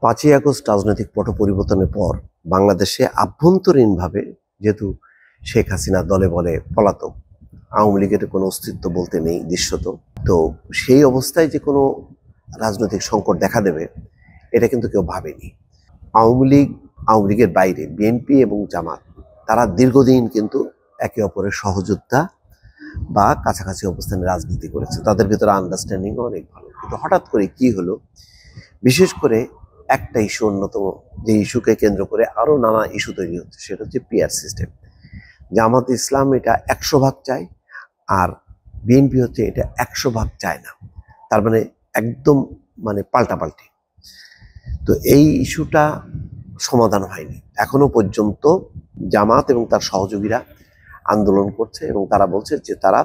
5ই August রাজনৈতিক পট পরিবর্তনের পর বাংলাদেশে আভ্যন্তরীণভাবে যেহেতু শেখ হাসিনা দলে বলে পলাতক, আওয়ামী লীগের কোনো অস্তিত্ব বলতে নেই দৃশ্যত। তো সেই অবস্থায় যে কোনো রাজনৈতিক সংকট দেখা দেবে এটা কিন্তু কেউ ভাবেনি। আওয়ামী লীগের বাইরে বিএনপি এবং জামাত তারা দীর্ঘদিন কিন্তু একে অপরের সহযোদ্ধা বা কাছাকাছি অবস্থানে রাজনীতি করেছে, তাদের ভিতরে আন্ডারস্ট্যান্ডিং অনেক ভালো। কিন্তু হঠাৎ করে কি হলো, বিশেষ করে একটা ইস্যু অন্যতম, যে ইস্যুকে কেন্দ্র করে আরো নানা ইস্যু তৈরি হচ্ছে, সেটা হচ্ছে পিআর সিস্টেম। জামাত ইসলাম এটা 100 ভাগ চায়, আর বিএনপি হচ্ছে এটা 100 ভাগ চায় না। তার মানে একদম পাল্টাপাল্টি। তো এই ইস্যুটা সমাধান হয়নি এখনো পর্যন্ত। জামাত এবং তার সহযোগীরা আন্দোলন করছে এবং তারা বলছে যে তারা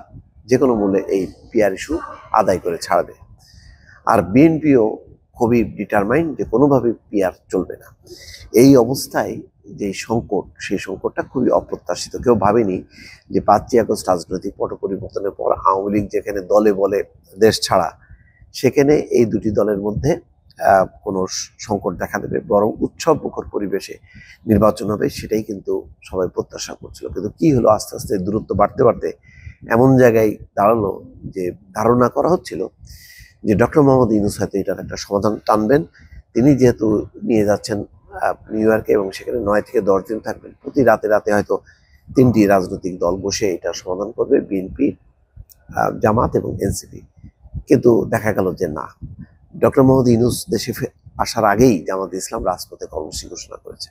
যে কোনো মূল্যে এই পিআর ইস্যু আদায় করে ছাড়বে। আর বিএনপিও খুবই ডিটারমাইন্ড যে কোনোভাবে পিআর চলবে না। এই অবস্থায় যে সংকট, সেই সংকটটা খুবই অপ্রত্যাশিত। কেউ ভাবেনি যে 5ই আগস্ট রাজনৈতিক পট পরিবর্তনের পর আওয়ামী লীগ যেখানে দলে বলে দেশ ছাড়া, সেখানে এই দুটি দলের মধ্যে কোনো সংকট দেখা দেবে, বরং উৎসব মুখর পরিবেশে নির্বাচন হবে, সেটাই কিন্তু সবাই প্রত্যাশা করছিল। কিন্তু কি হলো, আস্তে আস্তে দূরত্ব বাড়তে বাড়তে এমন জায়গায় দাঁড়ালো যে ধারণা করা হচ্ছিল যে ডক্টর মোহাম্মদ ইউনূস হয়তো এটার একটা সমাধান টানবেন। তিনি যেহেতু নিয়ে যাচ্ছেন নিউ ইয়র্কে এবং সেখানে 9 থেকে 10 দিন থাকবেন, প্রতি রাতে রাতে হয়তো 3টি রাজনৈতিক দল বসে এটার সমাধান করবে, বিএনপি, জামাত এবং এনসিপি। কিন্তু দেখা গেল যে না, ডক্টর মোহাম্মদ ইউনূস দেশে আসার আগেই জামাত ইসলাম রাজপথে কর্মসূচি ঘোষণা করেছে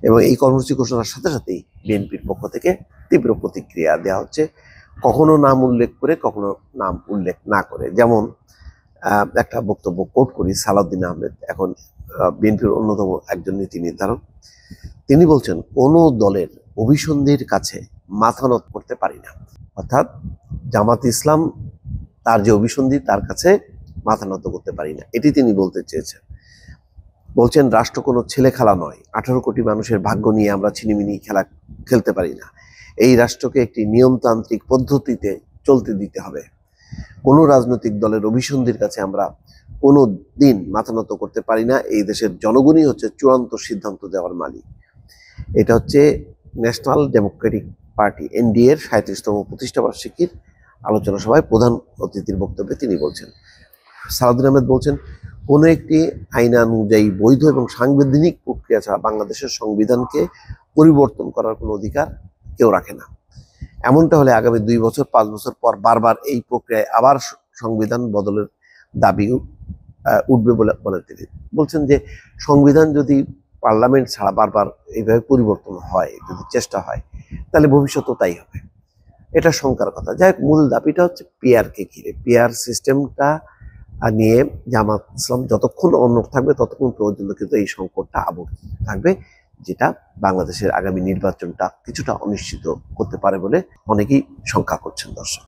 এবং এই কর্মসূচি ঘোষণার সাথে সাথেই বিএনপির পক্ষ থেকে তীব্র প্রতিক্রিয়া দেওয়া হচ্ছে, কখনো নাম উল্লেখ করে, কখনো নাম উল্লেখ না করে। যেমন একটা বক্তব্য কোট করি, সালাউদ্দিন আহমেদ, এখন বিএনপির অন্যতম একজন নীতি নির্ধারক, তিনি বলছেন কোনো দলের অভিসন্ধির কাছে মাথা নত করতে পারি না। অর্থাৎ জামাত ইসলাম তার যে অভিসন্ধি, তার কাছে মাথা নত করতে পারি না, এটি তিনি বলতে চেয়েছেন। বলছেন রাষ্ট্র কোনো ছেলে খেলা নয়, 18 কোটি মানুষের ভাগ্য নিয়ে আমরা ছিনিমিনি খেলা খেলতে পারি না। এই রাষ্ট্রকে একটি নিয়মতান্ত্রিক পদ্ধতিতে চলতে দিতে হবে। কোনো রাজনৈতিক দলের অভিসন্ধির কাছে আমরা কোনো দিন মাথা নত করতে পারি না। এই দেশের জনগণই হচ্ছে চূড়ান্ত সিদ্ধান্ত দেওয়ার মালিক। এটা হচ্ছে ন্যাশনাল ডেমোক্রেটিক পার্টি এনডিএর 37তম প্রতিষ্ঠা বার্ষিকীর আলোচনা সভায় প্রধান অতিথির বক্তব্যে তিনি বলছেন। সালাউদ্দিন আহমেদ বলছেন কোনো একটি আইনানুযায়ী বৈধ এবং সাংবিধানিক প্রক্রিয়া ছাড়া বাংলাদেশের সংবিধানকে পরিবর্তন করার কোনো অধিকার কেউ রাখে না। এমনটা হলে আগামী 2 বছর 5 বছর পর বারবার এই প্রক্রিয়ায় আবার সংবিধান বদলের দাবি উঠবে বলে তিনি বলছেন যে সংবিধান যদি পার্লামেন্ট ছাড়া বারবার এইভাবে পরিবর্তন হয়, যদি চেষ্টা হয়, তাহলে ভবিষ্যতেও তাই হবে। এটা শঙ্কার কথা। যাই হোক, মূল দাবিটা হচ্ছে পিআরকে ঘিরে। পিআর সিস্টেমটা নিয়ে জামাত ইসলাম যতক্ষণ অনড় থাকবে ততক্ষণ পর্যন্ত কিন্তু এই সংকটটা আবদ্ধ থাকবে, যেটা বাংলাদেশের আগামী নির্বাচনটা কিছুটা অনিশ্চিত করতে পারে বলে অনেকেই শঙ্কা করছেন। দর্শক।